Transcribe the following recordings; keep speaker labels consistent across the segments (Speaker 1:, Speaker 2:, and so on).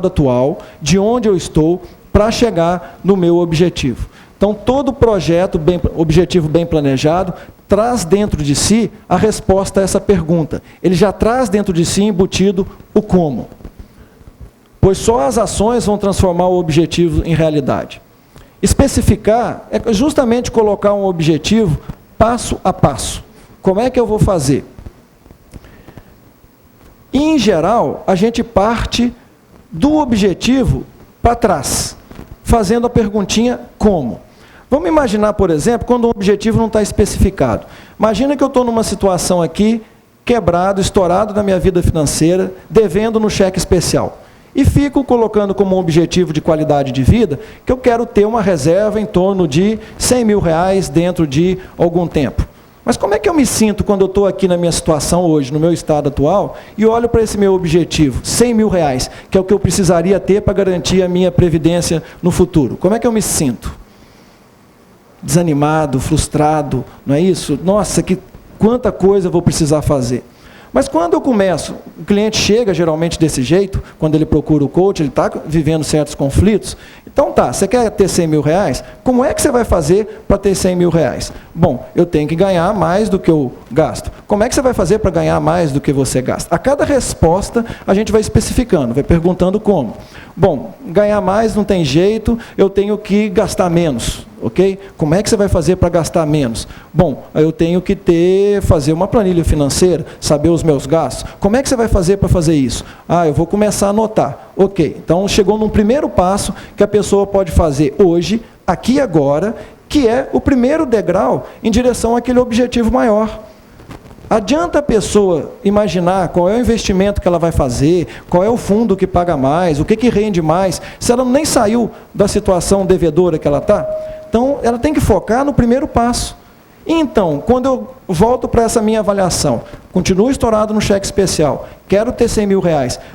Speaker 1: atual, de onde eu estou, para chegar no meu objetivo. Então, todo objetivo bem planejado traz dentro de si a resposta a essa pergunta. Ele já traz dentro de si embutido o como. Pois só as ações vão transformar o objetivo em realidade. Especificar é justamente colocar um objetivo passo a passo. Como é que eu vou fazer? Em geral, a gente parte do objetivo para trás, fazendo a perguntinha como. Vamos imaginar, por exemplo, quando o objetivo não está especificado. Imagina que eu estou numa situação aqui, quebrado, estourado na minha vida financeira, devendo no cheque especial. E fico colocando como um objetivo de qualidade de vida que eu quero ter uma reserva em torno de R$100 mil dentro de algum tempo. Mas como é que eu me sinto quando eu estou aqui na minha situação hoje, no meu estado atual, e olho para esse meu objetivo, R$100 mil, que é o que eu precisaria ter para garantir a minha previdência no futuro? Como é que eu me sinto? Desanimado, frustrado, não é isso? Nossa, quanta coisa eu vou precisar fazer. Mas quando eu começo, o cliente chega geralmente desse jeito, quando ele procura o coach, ele está vivendo certos conflitos. Então tá, você quer ter R$100 mil? Como é que você vai fazer para ter R$100 mil? Bom, eu tenho que ganhar mais do que eu gasto. Como é que você vai fazer para ganhar mais do que você gasta? A cada resposta a gente vai especificando, vai perguntando como. Bom, ganhar mais não tem jeito, eu tenho que gastar menos. Ok? Como é que você vai fazer para gastar menos? Bom, eu tenho que fazer uma planilha financeira, saber os meus gastos. Como é que você vai fazer para fazer isso? Eu vou começar a anotar. Ok, então chegou num primeiro passo que a pessoa pode fazer hoje, aqui e agora, que é o primeiro degrau em direção àquele objetivo maior. Adianta a pessoa imaginar qual é o investimento que ela vai fazer, qual é o fundo que paga mais, o que rende mais, se ela nem saiu da situação devedora que ela está? Então, ela tem que focar no primeiro passo. Então, quando eu volto para essa minha avaliação, continuo estourado no cheque especial, quero ter R$100 mil,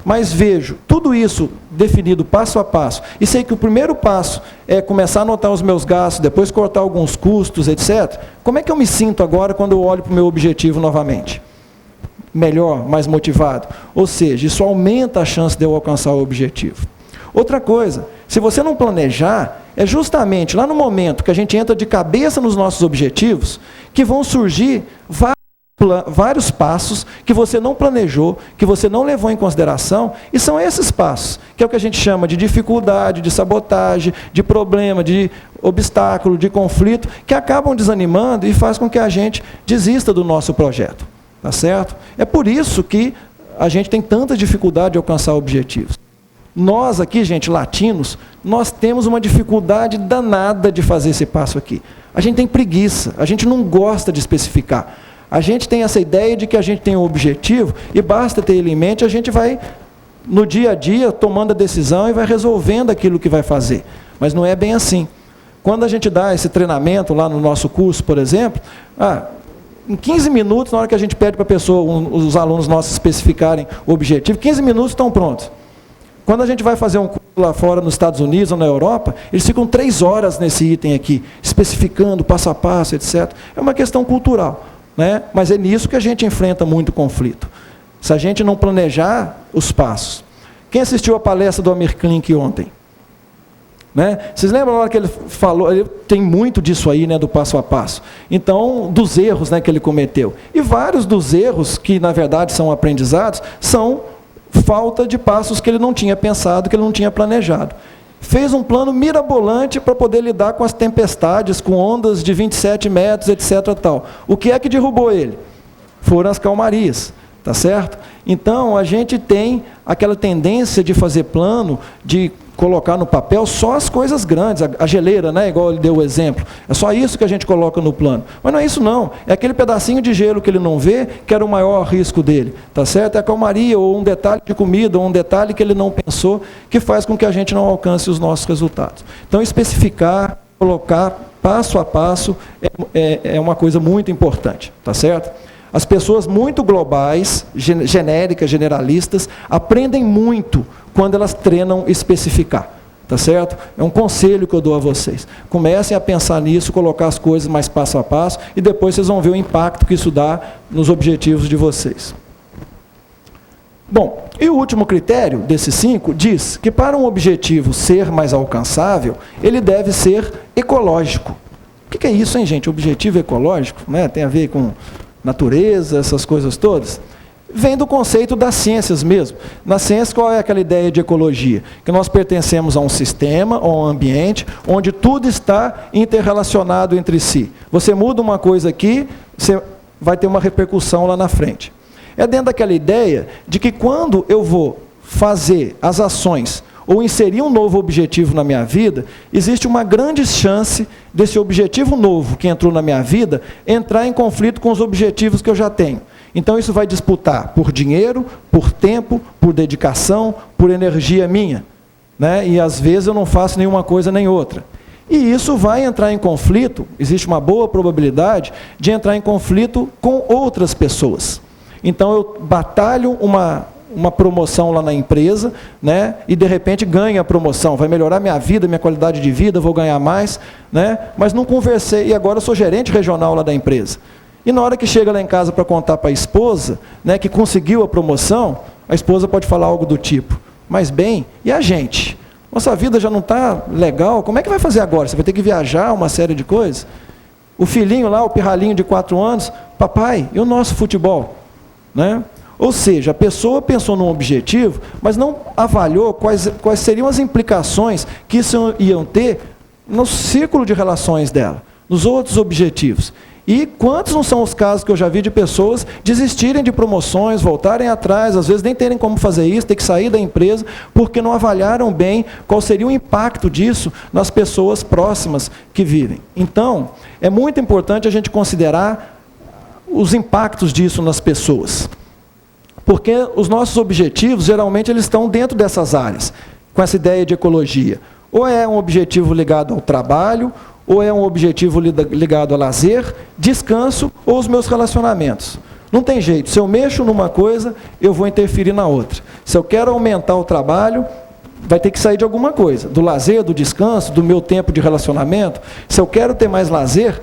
Speaker 1: mas vejo tudo isso definido passo a passo, e sei que o primeiro passo é começar a anotar os meus gastos, depois cortar alguns custos, etc. Como é que eu me sinto agora quando eu olho para o meu objetivo novamente? Melhor, mais motivado? Ou seja, isso aumenta a chance de eu alcançar o objetivo. Outra coisa, se você não planejar, é justamente lá no momento que a gente entra de cabeça nos nossos objetivos, que vão surgir vários passos que você não planejou, que você não levou em consideração, e são esses passos, que é o que a gente chama de dificuldade, de sabotagem, de problema, de obstáculo, de conflito, que acabam desanimando e faz com que a gente desista do nosso projeto. Tá certo? É por isso que a gente tem tanta dificuldade de alcançar objetivos. Nós aqui, gente, latinos, nós temos uma dificuldade danada de fazer esse passo aqui. A gente tem preguiça, a gente não gosta de especificar. A gente tem essa ideia de que a gente tem um objetivo e basta ter ele em mente, a gente vai, no dia a dia, tomando a decisão e vai resolvendo aquilo que vai fazer. Mas não é bem assim. Quando a gente dá esse treinamento lá no nosso curso, por exemplo, em 15 minutos, na hora que a gente pede para a pessoa, os alunos nossos especificarem o objetivo, 15 minutos estão prontos. Quando a gente vai fazer um curso lá fora, nos Estados Unidos ou na Europa, eles ficam 3 horas nesse item aqui, especificando passo a passo, etc. É uma questão cultural, né? Mas é nisso que a gente enfrenta muito conflito. Se a gente não planejar os passos. Quem assistiu a palestra do Amir Klink ontem? Né? Vocês lembram na hora que ele falou, ele tem muito disso aí, né, do passo a passo. Então, dos erros, né, que ele cometeu. E vários dos erros, que na verdade são aprendizados, são falta de passos que ele não tinha pensado, que ele não tinha planejado. Fez um plano mirabolante para poder lidar com as tempestades, com ondas de 27 metros, etc. Tal. O que é que derrubou ele? Foram as calmarias, tá certo? Então, a gente tem aquela tendência de fazer plano, de colocar no papel só as coisas grandes, a geleira, né, igual ele deu o exemplo. É só isso que a gente coloca no plano. Mas não é isso não, é aquele pedacinho de gelo que ele não vê, que era o maior risco dele, tá certo? É a calmaria, ou um detalhe de comida, ou um detalhe que ele não pensou, que faz com que a gente não alcance os nossos resultados. Então, especificar, colocar passo a passo é uma coisa muito importante, tá certo? As pessoas muito globais, genéricas, generalistas, aprendem muito quando elas treinam especificar, tá certo? É um conselho que eu dou a vocês. Comecem a pensar nisso, colocar as coisas mais passo a passo, e depois vocês vão ver o impacto que isso dá nos objetivos de vocês. Bom, E o último critério desses 5 diz que para um objetivo ser mais alcançável, ele deve ser ecológico. O que é isso, hein, gente? Objetivo ecológico, né? Tem a ver com natureza, essas coisas todas? Vem do conceito das ciências mesmo. Na ciência, qual é aquela ideia de ecologia? Que nós pertencemos a um sistema, a um ambiente, onde tudo está interrelacionado entre si. Você muda uma coisa aqui, você vai ter uma repercussão lá na frente. É dentro daquela ideia de que quando eu vou fazer as ações ou inserir um novo objetivo na minha vida, existe uma grande chance desse objetivo novo que entrou na minha vida entrar em conflito com os objetivos que eu já tenho. Então isso vai disputar por dinheiro, por tempo, por dedicação, por energia minha, né? E às vezes eu não faço nenhuma coisa nem outra. E isso vai entrar em conflito, existe uma boa probabilidade de entrar em conflito com outras pessoas. Então eu batalho uma promoção lá na empresa, né? E de repente ganho a promoção, vai melhorar minha vida, minha qualidade de vida, vou ganhar mais, né? Mas não conversei, e agora eu sou gerente regional lá da empresa. E na hora que chega lá em casa para contar para a esposa, né, que conseguiu a promoção, a esposa pode falar algo do tipo: mas bem, e a gente? Nossa vida já não está legal, como é que vai fazer agora? Você vai ter que viajar, uma série de coisas? O filhinho lá, o pirralhinho de 4 anos, papai, e o nosso futebol? Né? Ou seja, a pessoa pensou num objetivo, mas não avaliou quais seriam as implicações que isso iam ter no círculo de relações dela, nos outros objetivos. E quantos não são os casos que eu já vi de pessoas desistirem de promoções, voltarem atrás, às vezes nem terem como fazer isso, ter que sair da empresa, porque não avaliaram bem qual seria o impacto disso nas pessoas próximas que vivem. Então, é muito importante a gente considerar os impactos disso nas pessoas. Porque os nossos objetivos, geralmente, eles estão dentro dessas áreas, com essa ideia de ecologia. Ou é um objetivo ligado ao trabalho, ou é um objetivo ligado a lazer, descanso ou os meus relacionamentos. Não tem jeito, se eu mexo numa coisa, eu vou interferir na outra. Se eu quero aumentar o trabalho, vai ter que sair de alguma coisa, do lazer, do descanso, do meu tempo de relacionamento. Se eu quero ter mais lazer,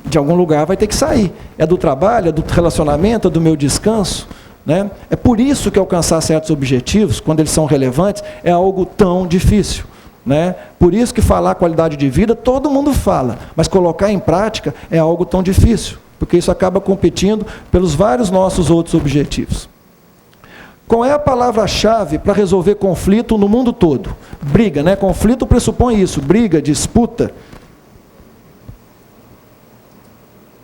Speaker 1: de algum lugar vai ter que sair. É do trabalho, é do relacionamento, é do meu descanso. Né? É por isso que alcançar certos objetivos, quando eles são relevantes, é algo tão difícil. Né? Por isso que falar qualidade de vida, todo mundo fala, mas colocar em prática é algo tão difícil, porque isso acaba competindo pelos vários nossos outros objetivos. Qual é a palavra-chave para resolver conflito no mundo todo? Briga, né? Conflito pressupõe isso, briga, disputa.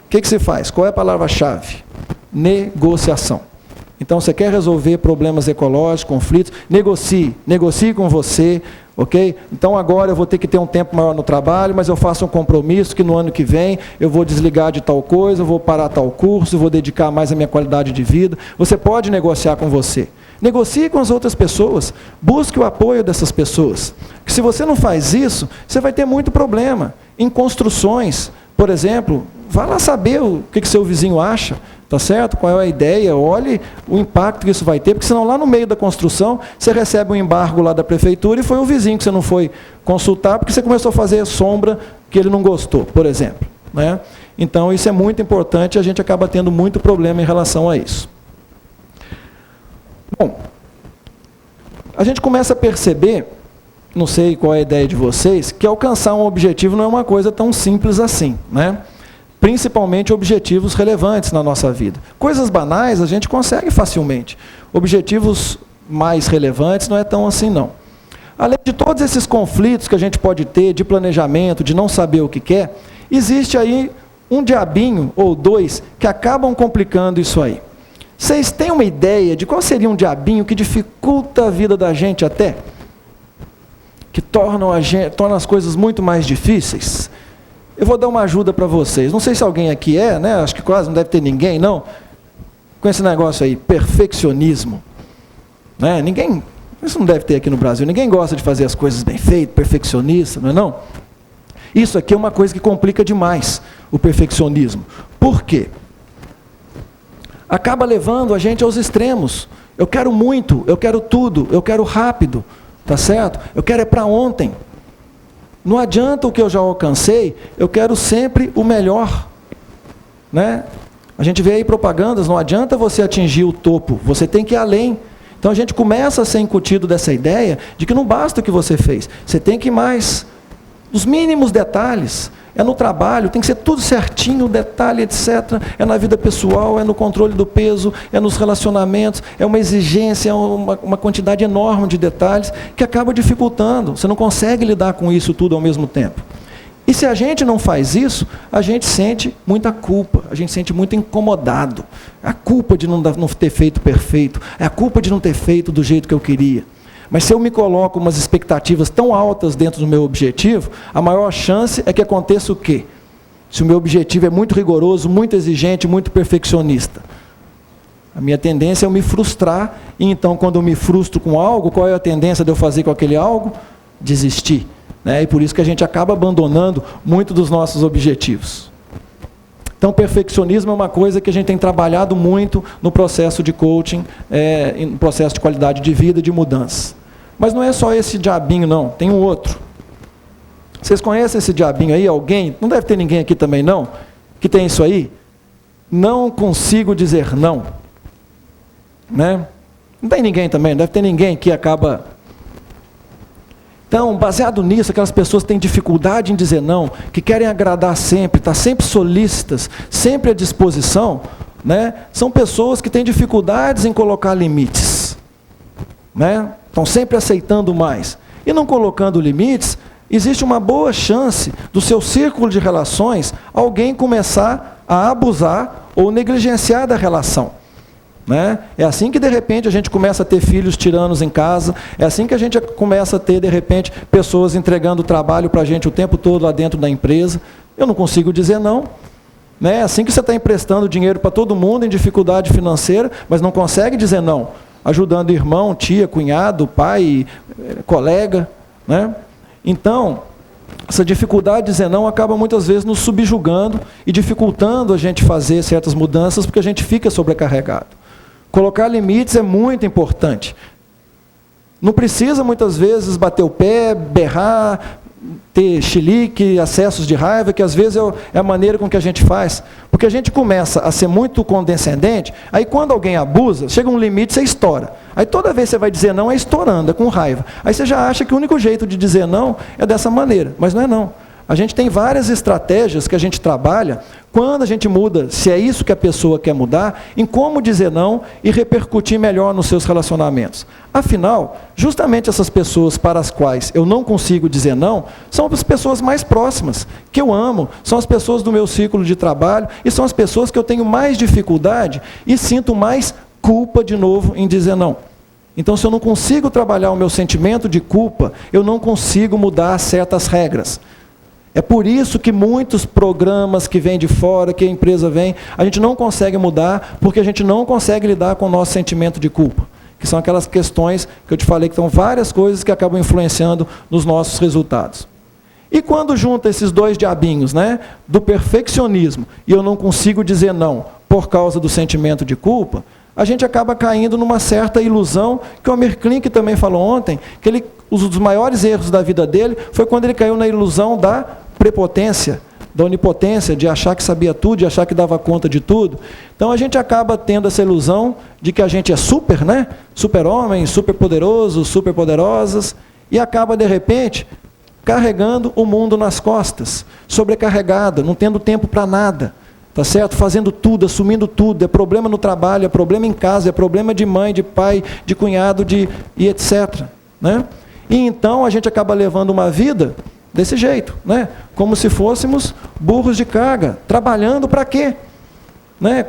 Speaker 1: O que se faz? Qual é a palavra-chave? Negociação. Então, você quer resolver problemas ecológicos, conflitos, negocie com você, ok? Então, agora eu vou ter que ter um tempo maior no trabalho, mas eu faço um compromisso que no ano que vem eu vou desligar de tal coisa, eu vou parar tal curso, eu vou dedicar mais à minha qualidade de vida. Você pode negociar com você. Negocie com as outras pessoas, busque o apoio dessas pessoas. Porque se você não faz isso, você vai ter muito problema. Em construções, por exemplo, vá lá saber o que seu vizinho acha, tá certo? Qual é a ideia? Olhe o impacto que isso vai ter, porque senão lá no meio da construção, você recebe um embargo lá da prefeitura e foi o vizinho que você não foi consultar, porque você começou a fazer sombra que ele não gostou, por exemplo. Né? Então, isso é muito importante e a gente acaba tendo muito problema em relação a isso. Bom, a gente começa a perceber, não sei qual é a ideia de vocês, que alcançar um objetivo não é uma coisa tão simples assim, né? Principalmente objetivos relevantes na nossa vida. Coisas banais a gente consegue facilmente. Objetivos mais relevantes não é tão assim não. Além de todos esses conflitos que a gente pode ter de planejamento, de não saber o que quer, existe aí um diabinho ou dois que acabam complicando isso aí. Vocês têm uma ideia de qual seria um diabinho que dificulta a vida da gente até? Que torna as coisas muito mais difíceis? Eu vou dar uma ajuda para vocês. Não sei se alguém aqui né? Acho que quase não deve ter ninguém, não. Com esse negócio aí, perfeccionismo. Né? Ninguém, isso não deve ter aqui no Brasil. Ninguém gosta de fazer as coisas bem feitas, perfeccionista, não é não? Isso aqui é uma coisa que complica demais, o perfeccionismo. Por quê? Acaba levando a gente aos extremos. Eu quero muito, eu quero tudo, eu quero rápido, tá certo? Eu quero é para ontem. Não adianta o que eu já alcancei, eu quero sempre o melhor. Né? A gente vê aí propagandas, não adianta você atingir o topo, você tem que ir além. Então a gente começa a ser incutido dessa ideia de que não basta o que você fez, você tem que ir mais. Os mínimos detalhes, é no trabalho, tem que ser tudo certinho, detalhe, etc. É na vida pessoal, é no controle do peso, é nos relacionamentos, é uma exigência, é uma quantidade enorme de detalhes que acaba dificultando. Você não consegue lidar com isso tudo ao mesmo tempo. E se a gente não faz isso, a gente sente muita culpa, a gente sente muito incomodado. A culpa de não ter feito perfeito, é a culpa de não ter feito do jeito que eu queria. Mas se eu me coloco umas expectativas tão altas dentro do meu objetivo, a maior chance é que aconteça o quê? Se o meu objetivo é muito rigoroso, muito exigente, muito perfeccionista. A minha tendência é eu me frustrar, e então quando eu me frustro com algo, qual é a tendência de eu fazer com aquele algo? Desistir. E por isso que a gente acaba abandonando muito dos nossos objetivos. Então, perfeccionismo é uma coisa que a gente tem trabalhado muito no processo de coaching, no processo de qualidade de vida, de mudança. Mas não é só esse diabinho, não. Tem um outro. Vocês conhecem esse diabinho aí? Alguém? Não deve ter ninguém aqui também, não? Que tem isso aí? Não consigo dizer não. Né? Não tem ninguém também, deve ter ninguém que acaba... Então, baseado nisso, aquelas pessoas que têm dificuldade em dizer não, que querem agradar sempre, estão sempre solícitas, sempre à disposição, são pessoas que têm dificuldades em colocar limites. Estão sempre aceitando mais. E não colocando limites, existe uma boa chance do seu círculo de relações alguém começar a abusar ou negligenciar da relação. É assim que de repente a gente começa a ter filhos tiranos em casa, é assim que a gente começa a ter de repente pessoas entregando trabalho para a gente o tempo todo lá dentro da empresa. Eu não consigo dizer não. É assim que você está emprestando dinheiro para todo mundo em dificuldade financeira, mas não consegue dizer não, ajudando irmão, tia, cunhado, pai, colega. Então, essa dificuldade de dizer não acaba muitas vezes nos subjugando e dificultando a gente fazer certas mudanças porque a gente fica sobrecarregado. Colocar limites é muito importante. Não precisa, muitas vezes, bater o pé, berrar, ter chilique, acessos de raiva, que às vezes é a maneira com que a gente faz. Porque a gente começa a ser muito condescendente, aí quando alguém abusa, chega um limite, você estoura. Aí toda vez que você vai dizer não, é estourando, é com raiva. Aí você já acha que o único jeito de dizer não é dessa maneira, mas não é não. A gente tem várias estratégias que a gente trabalha quando a gente muda, se é isso que a pessoa quer mudar, em como dizer não e repercutir melhor nos seus relacionamentos. Afinal, justamente essas pessoas para as quais eu não consigo dizer não, são as pessoas mais próximas, que eu amo, são as pessoas do meu círculo de trabalho e são as pessoas que eu tenho mais dificuldade e sinto mais culpa de novo em dizer não. Então, se eu não consigo trabalhar o meu sentimento de culpa, eu não consigo mudar certas regras. É por isso que muitos programas que vêm de fora, que a empresa vem, a gente não consegue mudar, porque a gente não consegue lidar com o nosso sentimento de culpa. Que são aquelas questões que eu te falei, que são várias coisas que acabam influenciando nos nossos resultados. E quando junta esses dois diabinhos, do perfeccionismo, e eu não consigo dizer não por causa do sentimento de culpa, a gente acaba caindo numa certa ilusão, que o Amir Klink também falou ontem, que um dos maiores erros da vida dele foi quando ele caiu na ilusão da prepotência, da onipotência, de achar que sabia tudo, de achar que dava conta de tudo. Então a gente acaba tendo essa ilusão de que a gente é super, super-homem, super-poderoso, super-poderosas, e acaba de repente carregando o mundo nas costas, sobrecarregada, não tendo tempo para nada. Tá certo? Fazendo tudo, assumindo tudo, é problema no trabalho, é problema em casa, é problema de mãe, de pai, de cunhado, e etc. E então a gente acaba levando uma vida desse jeito, como se fôssemos burros de carga, trabalhando para quê?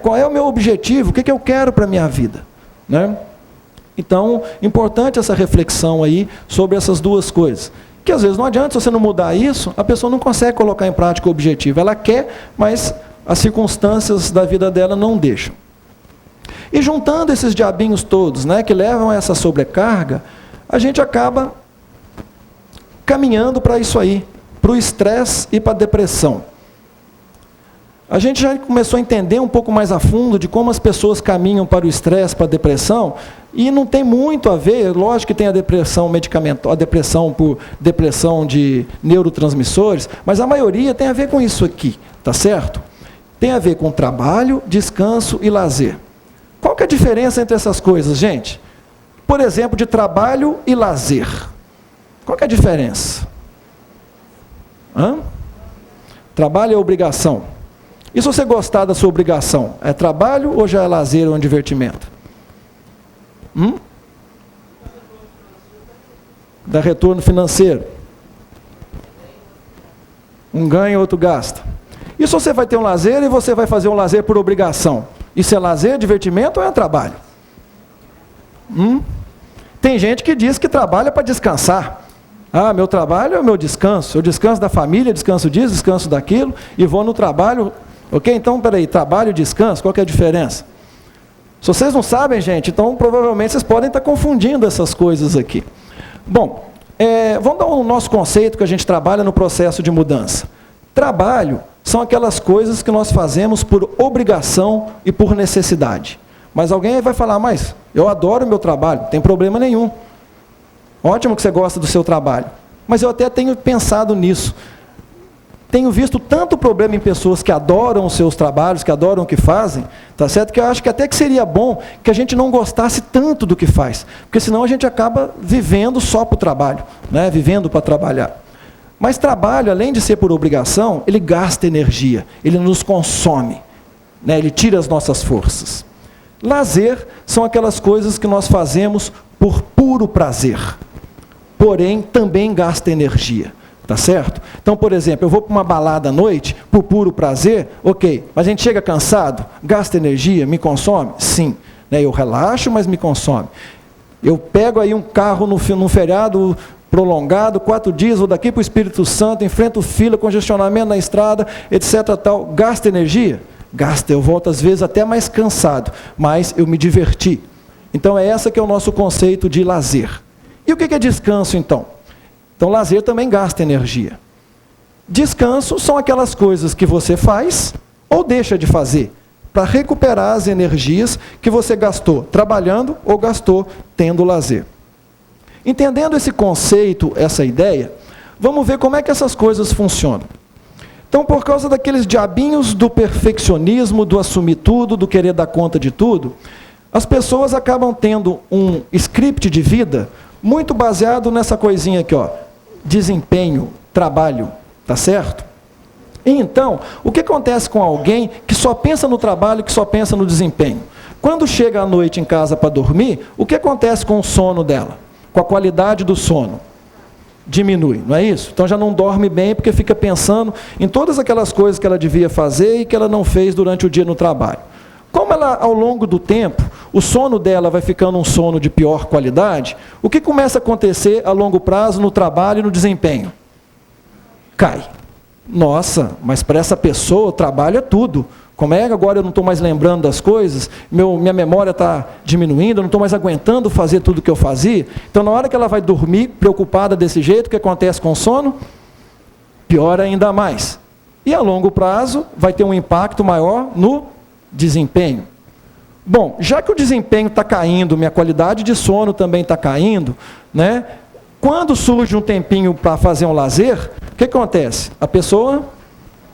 Speaker 1: Qual é o meu objetivo? O que eu quero para a minha vida? Então, importante essa reflexão aí sobre essas duas coisas. Que às vezes não adianta, se você não mudar isso, a pessoa não consegue colocar em prática o objetivo. Ela quer, mas as circunstâncias da vida dela não deixam. E juntando esses diabinhos todos, que levam a essa sobrecarga, a gente acaba caminhando para isso aí, para o estresse e para a depressão. A gente já começou a entender um pouco mais a fundo de como as pessoas caminham para o estresse, para a depressão, e não tem muito a ver, lógico que tem a depressão medicamentosa, a depressão por depressão de neurotransmissores, mas a maioria tem a ver com isso aqui, tá certo? Tem a ver com trabalho, descanso e lazer. Qual que é a diferença entre essas coisas, gente? por exemplo, de trabalho e lazer. Qual que é a diferença? Trabalho é obrigação. E se você gostar da sua obrigação, é trabalho ou já é lazer ou um divertimento? Dá retorno financeiro. Um ganha, outro gasta. E se você vai ter um lazer e você vai fazer um lazer por obrigação? Isso é lazer, divertimento ou é trabalho? Tem gente que diz que trabalha para descansar. Meu trabalho é o meu descanso. Eu descanso da família, descanso disso, descanso daquilo, e vou no trabalho. Ok? Então, peraí, trabalho e descanso, qual que é a diferença? Se vocês não sabem, gente, então provavelmente vocês podem estar confundindo essas coisas aqui. Bom, vamos dar o nosso conceito que a gente trabalha no processo de mudança. Trabalho são aquelas coisas que nós fazemos por obrigação e por necessidade. Mas alguém vai falar, mas eu adoro o meu trabalho, não tem problema nenhum. Ótimo que você gosta do seu trabalho. Mas eu até tenho pensado nisso. Tenho visto tanto problema em pessoas que adoram os seus trabalhos, que adoram o que fazem, tá certo? Que eu acho que até que seria bom que a gente não gostasse tanto do que faz. Porque senão a gente acaba vivendo só para o trabalho, né? Vivendo para trabalhar. Mas trabalho, além de ser por obrigação, ele gasta energia, ele nos consome, né? Ele tira as nossas forças. Lazer são aquelas coisas que nós fazemos por puro prazer, porém também gasta energia, tá certo? Então, por exemplo, eu vou para uma balada à noite, por puro prazer, ok, mas a gente chega cansado, gasta energia, me consome? Sim, né? Eu relaxo, mas me consome. Eu pego aí um carro num feriado prolongado, 4 dias, vou daqui para o Espírito Santo, enfrento fila, congestionamento na estrada, etc. tal, gasta energia? Gasta, eu volto às vezes até mais cansado, mas eu me diverti. Então, essa que é o nosso conceito de lazer. E o que é descanso, então? Então, lazer também gasta energia. Descanso são aquelas coisas que você faz ou deixa de fazer, para recuperar as energias que você gastou trabalhando ou gastou tendo lazer. Entendendo esse conceito, essa ideia, vamos ver como é que essas coisas funcionam. Então, por causa daqueles diabinhos do perfeccionismo, do assumir tudo, do querer dar conta de tudo, as pessoas acabam tendo um script de vida muito baseado nessa coisinha aqui, ó, desempenho, trabalho, tá certo? E então, o que acontece com alguém que só pensa no trabalho, que só pensa no desempenho? Quando chega à noite em casa para dormir, o que acontece com o sono dela? Com a qualidade do sono? Diminui, não é isso? Então já não dorme bem porque fica pensando em todas aquelas coisas que ela devia fazer e que ela não fez durante o dia no trabalho. Como ela, ao longo do tempo, o sono dela vai ficando um sono de pior qualidade, o que começa a acontecer a longo prazo no trabalho e no desempenho? Cai. Nossa, mas para essa pessoa o trabalho é tudo. Como é que agora eu não estou mais lembrando das coisas? Minha memória está diminuindo, eu não estou mais aguentando fazer tudo o que eu fazia. Então, na hora que ela vai dormir, preocupada desse jeito, o que acontece com o sono? Piora ainda mais. E a longo prazo, vai ter um impacto maior no desempenho. Bom, já que o desempenho está caindo, minha qualidade de sono também está caindo, né? Quando surge um tempinho para fazer um lazer, o que acontece? A pessoa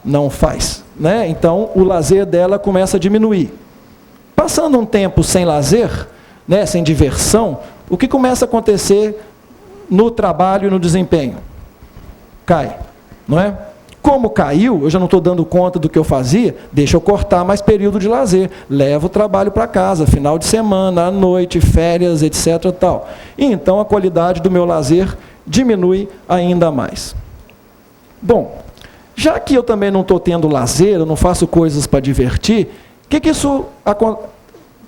Speaker 1: não faz, né? Então, o lazer dela começa a diminuir. Passando um tempo sem lazer, né, sem diversão, o que começa a acontecer no trabalho e no desempenho? Cai, não é? Como caiu, eu já não estou dando conta do que eu fazia, deixa eu cortar mais período de lazer, levo o trabalho para casa, final de semana, à noite, férias, etc. tal. E então a qualidade do meu lazer diminui ainda mais. Bom, já que eu também não estou tendo lazer, eu não faço coisas para divertir, o que isso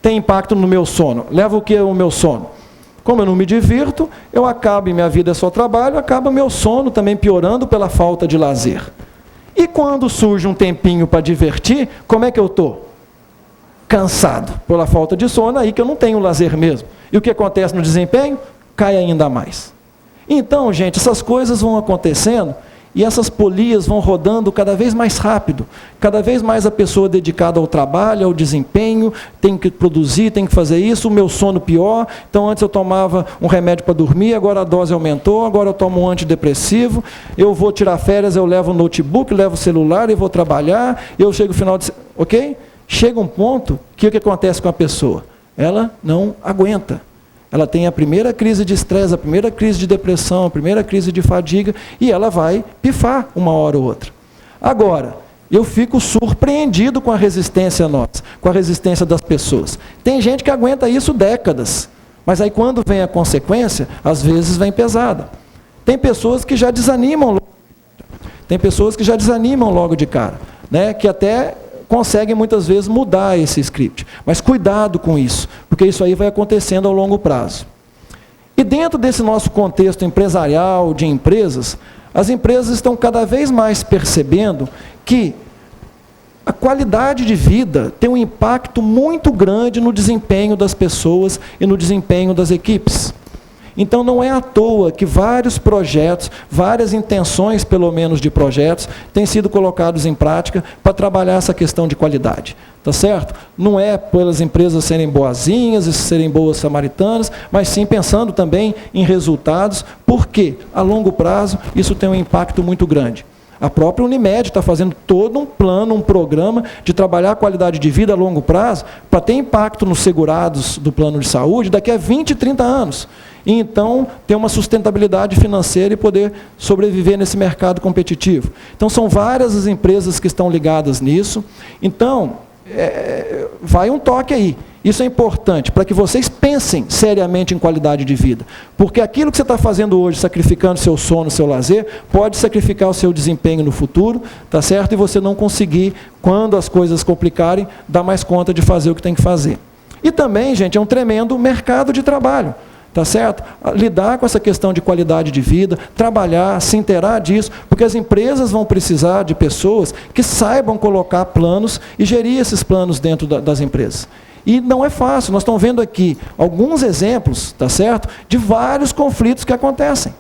Speaker 1: tem impacto no meu sono? Leva o que o meu sono? Como eu não me divirto, eu acabo, e minha vida é só trabalho, acaba meu sono também piorando pela falta de lazer. E quando surge um tempinho para divertir, como é que eu estou? Cansado pela falta de sono, aí que eu não tenho lazer mesmo. E o que acontece no desempenho? Cai ainda mais. Então, gente, essas coisas vão acontecendo e essas polias vão rodando cada vez mais rápido. Cada vez mais a pessoa dedicada ao trabalho, ao desempenho, tem que produzir, tem que fazer isso, o meu sono pior. Então, antes eu tomava um remédio para dormir, agora a dose aumentou, agora eu tomo um antidepressivo, eu vou tirar férias, eu levo o notebook, levo o celular e vou trabalhar, eu chego no final de... Ok? Chega um ponto que o que acontece com a pessoa? Ela não aguenta. Ela tem a primeira crise de estresse, a primeira crise de depressão, a primeira crise de fadiga, e ela vai pifar uma hora ou outra. Agora, eu fico surpreendido com a resistência nossa, com a resistência das pessoas. Tem gente que aguenta isso décadas, mas aí quando vem a consequência, às vezes vem pesada. Tem pessoas que já desanimam, logo de cara, né? Que até conseguem muitas vezes mudar esse script. Mas cuidado com isso, porque isso aí vai acontecendo ao longo prazo. E dentro desse nosso contexto empresarial, de empresas, as empresas estão cada vez mais percebendo que a qualidade de vida tem um impacto muito grande no desempenho das pessoas e no desempenho das equipes. Então não é à toa que vários projetos, várias intenções pelo menos de projetos, têm sido colocados em prática para trabalhar essa questão de qualidade. Tá certo? Não é pelas empresas serem boazinhas e serem boas samaritanas, mas sim pensando também em resultados, porque a longo prazo isso tem um impacto muito grande. A própria Unimed está fazendo todo um plano, um programa de trabalhar a qualidade de vida a longo prazo para ter impacto nos segurados do plano de saúde daqui a 20, 30 anos. E então ter uma sustentabilidade financeira e poder sobreviver nesse mercado competitivo. Então são várias as empresas que estão ligadas nisso. Então, vai um toque aí. Isso é importante para que vocês pensem seriamente em qualidade de vida. Porque aquilo que você está fazendo hoje, sacrificando seu sono, seu lazer, pode sacrificar o seu desempenho no futuro, tá certo? E você não conseguir, quando as coisas complicarem, dar mais conta de fazer o que tem que fazer. E também, gente, é um tremendo mercado de trabalho. Tá certo? Lidar com essa questão de qualidade de vida, trabalhar, se inteirar disso, porque as empresas vão precisar de pessoas que saibam colocar planos e gerir esses planos dentro das empresas. E não é fácil, nós estamos vendo aqui alguns exemplos, tá certo? De vários conflitos que acontecem,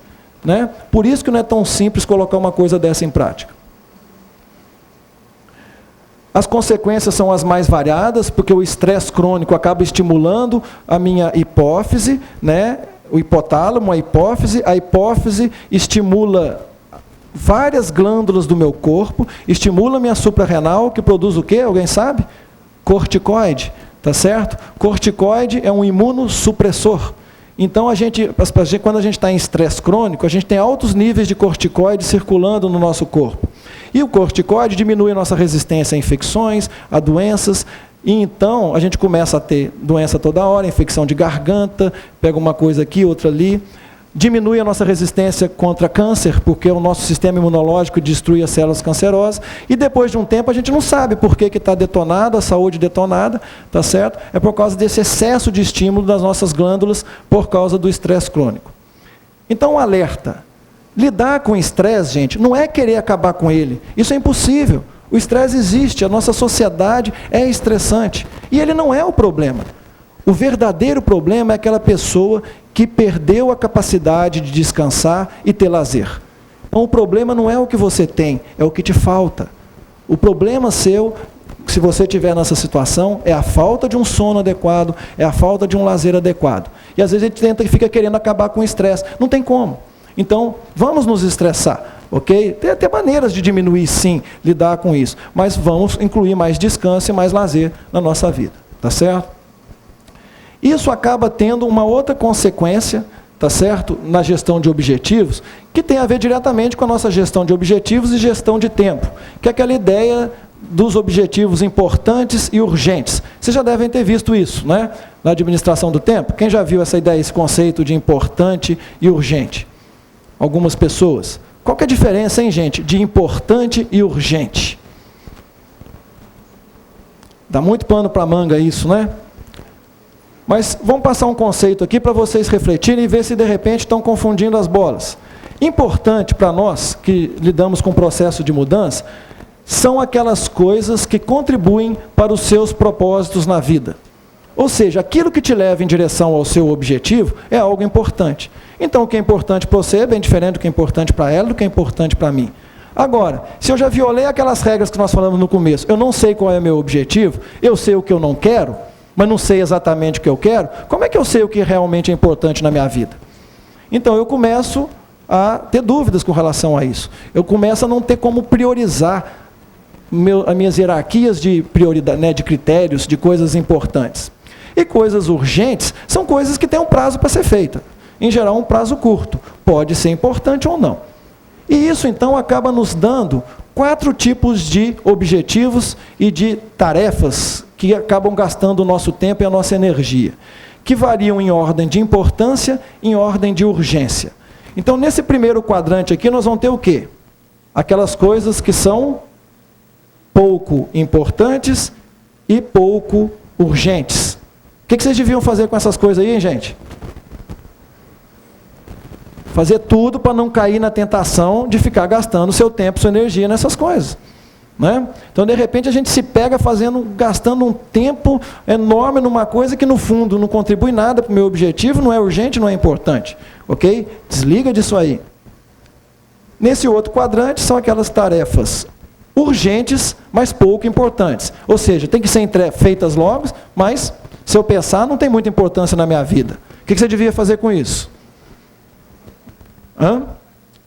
Speaker 1: né? Por isso que não é tão simples colocar uma coisa dessa em prática. As consequências são as mais variadas, porque o estresse crônico acaba estimulando a minha hipófise, né? O hipotálamo, a hipófise estimula várias glândulas do meu corpo, estimula a minha suprarrenal, que produz o quê? Alguém sabe? Corticoide, tá certo? Corticoide é um imunossupressor. Então, quando a gente está em estresse crônico, a gente tem altos níveis de corticoide circulando no nosso corpo. E o corticoide diminui a nossa resistência a infecções, a doenças, e então a gente começa a ter doença toda hora, infecção de garganta, pega uma coisa aqui, outra ali. Diminui a nossa resistência contra câncer, porque o nosso sistema imunológico destrui as células cancerosas, e depois de um tempo a gente não sabe por que está detonada, a saúde detonada, tá certo? É por causa desse excesso de estímulo das nossas glândulas, por causa do estresse crônico. Então, um alerta. Lidar com o estresse, gente, não é querer acabar com ele. Isso é impossível. O estresse existe, a nossa sociedade é estressante, e ele não é o problema. O verdadeiro problema é aquela pessoa que perdeu a capacidade de descansar e ter lazer. Então o problema não é o que você tem, é o que te falta. O problema seu, se você estiver nessa situação, é a falta de um sono adequado, é a falta de um lazer adequado. E às vezes a gente fica querendo acabar com o estresse. Não tem como. Então, vamos nos estressar, ok? Tem até maneiras de diminuir, sim, lidar com isso. Mas vamos incluir mais descanso e mais lazer na nossa vida, tá certo? Isso acaba tendo uma outra consequência, tá certo? Na gestão de objetivos, que tem a ver diretamente com a nossa gestão de objetivos e gestão de tempo, que é aquela ideia dos objetivos importantes e urgentes. Vocês já devem ter visto isso, né? Na administração do tempo. Quem já viu essa ideia, esse conceito de importante e urgente? Algumas pessoas. Qual que é a diferença, hein, gente, de importante e urgente? Dá muito pano para manga isso, né? Mas vamos passar um conceito aqui para vocês refletirem e ver se de repente estão confundindo as bolas. Importante para nós, que lidamos com o processo de mudança, são aquelas coisas que contribuem para os seus propósitos na vida. Ou seja, aquilo que te leva em direção ao seu objetivo é algo importante. Então, o que é importante para você é bem diferente do que é importante para ela, do que é importante para mim. Agora, se eu já violei aquelas regras que nós falamos no começo, eu não sei qual é o meu objetivo, eu sei o que eu não quero, mas não sei exatamente o que eu quero, como é que eu sei o que realmente é importante na minha vida? Então, eu começo a ter dúvidas com relação a isso. Eu começo a não ter como priorizar as minhas hierarquias de prioridade, né, de critérios, de coisas importantes. E coisas urgentes são coisas que têm um prazo para ser feita. Em geral, um prazo curto. Pode ser importante ou não. E isso, então, acaba nos dando 4 tipos de objetivos e de tarefas que acabam gastando o nosso tempo e a nossa energia, que variam em ordem de importância, em ordem de urgência. Então, nesse primeiro quadrante aqui, nós vamos ter o quê? Aquelas coisas que são pouco importantes e pouco urgentes. O que vocês deviam fazer com essas coisas aí, hein, gente? Fazer tudo para não cair na tentação de ficar gastando seu tempo, sua energia nessas coisas. Né? Então, de repente, a gente se pega gastando um tempo enorme numa coisa que, no fundo, não contribui nada para o meu objetivo, não é urgente, não é importante. Ok? Desliga disso aí. Nesse outro quadrante, são aquelas tarefas urgentes, mas pouco importantes. Ou seja, tem que ser feitas logo, mas, se eu pensar, não tem muita importância na minha vida. O que você devia fazer com isso?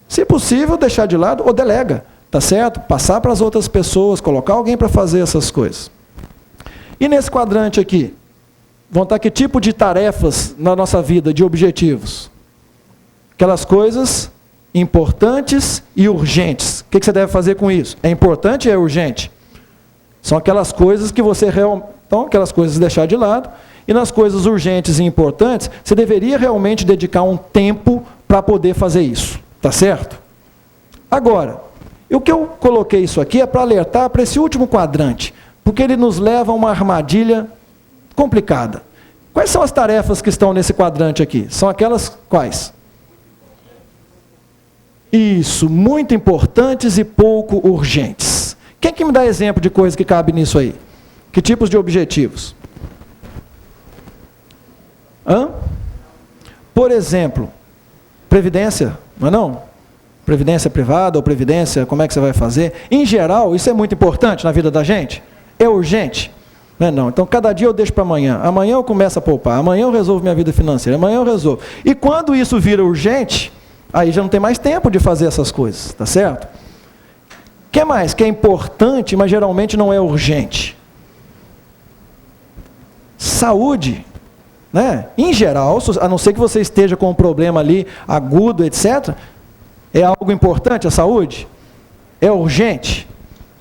Speaker 1: Se possível, deixar de lado ou delega, tá certo? Passar para as outras pessoas, colocar alguém para fazer essas coisas. E nesse quadrante aqui, vão estar que tipo de tarefas na nossa vida, de objetivos? Aquelas coisas importantes e urgentes. O que você deve fazer com isso? É importante e é urgente? São aquelas coisas que você realmente... Então, aquelas coisas deixar de lado. E nas coisas urgentes e importantes, você deveria realmente dedicar um tempo para poder fazer isso, tá certo? Agora, o que eu coloquei isso aqui é para alertar para esse último quadrante, porque ele nos leva a uma armadilha complicada. Quais são as tarefas que estão nesse quadrante aqui? São aquelas quais? Isso, muito importantes e pouco urgentes. Quem que me dá exemplo de coisa que cabe nisso aí? Que tipos de objetivos? Por exemplo, previdência, não é não? Previdência privada ou previdência, como é que você vai fazer? Em geral, isso é muito importante na vida da gente? É urgente? Não é não. Então, cada dia eu deixo para amanhã. Amanhã eu começo a poupar. Amanhã eu resolvo minha vida financeira. Amanhã eu resolvo. E quando isso vira urgente, aí já não tem mais tempo de fazer essas coisas, tá certo? O que mais? Que é importante, mas geralmente não é urgente. Saúde. Né? Em geral, a não ser que você esteja com um problema ali agudo, etc., é algo importante a saúde? É urgente?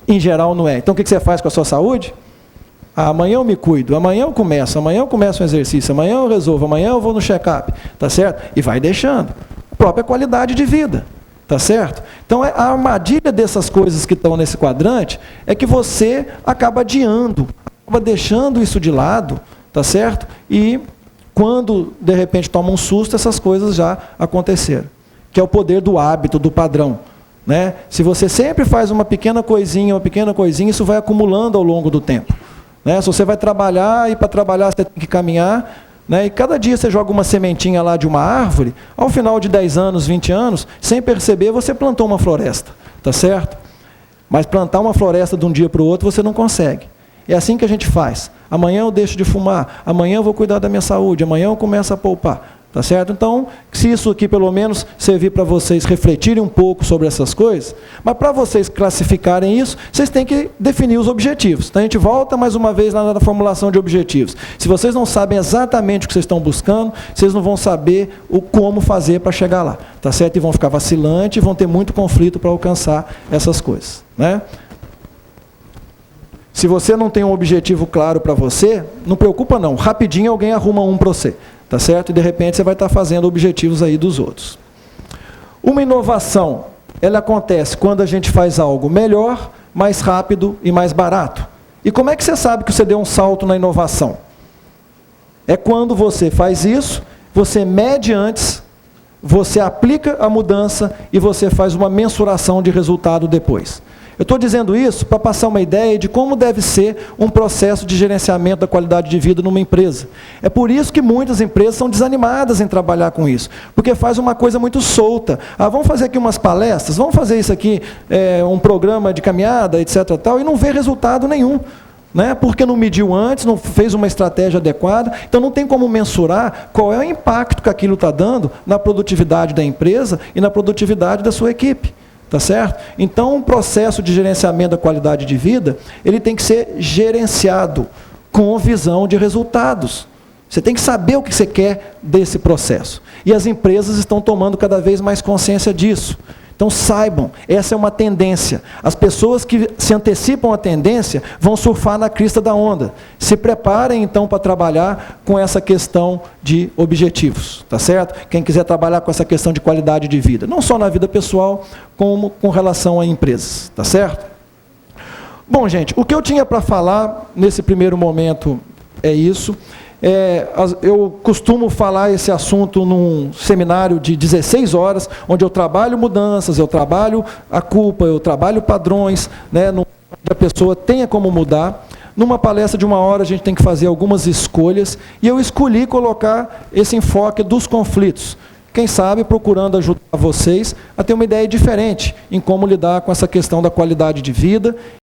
Speaker 1: Em geral não é. Então o que você faz com a sua saúde? Amanhã eu me cuido, amanhã eu começo um exercício, amanhã eu resolvo, amanhã eu vou no check-up, tá certo? E vai deixando. A própria qualidade de vida, tá certo? Então a armadilha dessas coisas que estão nesse quadrante é que você acaba adiando, acaba deixando isso de lado, tá certo? E quando, de repente, toma um susto, essas coisas já aconteceram. Que é o poder do hábito, do padrão. Né? Se você sempre faz uma pequena coisinha, isso vai acumulando ao longo do tempo. Né? Se você vai trabalhar, e para trabalhar você tem que caminhar, né? E cada dia você joga uma sementinha lá de uma árvore, ao final de 10 anos, 20 anos, sem perceber, você plantou uma floresta. Tá certo? Mas plantar uma floresta de um dia para o outro, você não consegue. É assim que a gente faz. Amanhã eu deixo de fumar, amanhã eu vou cuidar da minha saúde, amanhã eu começo a poupar. Tá certo? Então, se isso aqui pelo menos servir para vocês refletirem um pouco sobre essas coisas, mas para vocês classificarem isso, vocês têm que definir os objetivos. Então a gente volta mais uma vez lá na formulação de objetivos. Se vocês não sabem exatamente o que vocês estão buscando, vocês não vão saber o como fazer para chegar lá. Tá certo? E vão ficar vacilantes, e vão ter muito conflito para alcançar essas coisas. Né? Se você não tem um objetivo claro para você, não preocupa não, rapidinho alguém arruma um para você, tá certo? E de repente você vai estar fazendo objetivos aí dos outros. Uma inovação, ela acontece quando a gente faz algo melhor, mais rápido e mais barato. E como é que você sabe que você deu um salto na inovação? É quando você faz isso, você mede antes, você aplica a mudança e você faz uma mensuração de resultado depois. Eu estou dizendo isso para passar uma ideia de como deve ser um processo de gerenciamento da qualidade de vida numa empresa. É por isso que muitas empresas são desanimadas em trabalhar com isso, porque faz uma coisa muito solta. Vamos fazer aqui umas palestras, vamos fazer isso aqui, um programa de caminhada, etc. Tal, e não vê resultado nenhum. Né? Porque não mediu antes, não fez uma estratégia adequada, então não tem como mensurar qual é o impacto que aquilo está dando na produtividade da empresa e na produtividade da sua equipe. Tá certo? Então, um processo de gerenciamento da qualidade de vida, ele tem que ser gerenciado com visão de resultados. Você tem que saber o que você quer desse processo. E as empresas estão tomando cada vez mais consciência disso. Então saibam, essa é uma tendência. As pessoas que se antecipam à tendência vão surfar na crista da onda. Se preparem então para trabalhar com essa questão de objetivos, tá certo? Quem quiser trabalhar com essa questão de qualidade de vida, não só na vida pessoal, como com relação a empresas, tá certo? Bom, gente, o que eu tinha para falar nesse primeiro momento é isso. Eu costumo falar esse assunto num seminário de 16 horas, onde eu trabalho mudanças, eu trabalho a culpa, eu trabalho padrões, né, onde a pessoa tenha como mudar. Numa palestra de 1 hora, a gente tem que fazer algumas escolhas, e eu escolhi colocar esse enfoque dos conflitos. Quem sabe procurando ajudar vocês a ter uma ideia diferente em como lidar com essa questão da qualidade de vida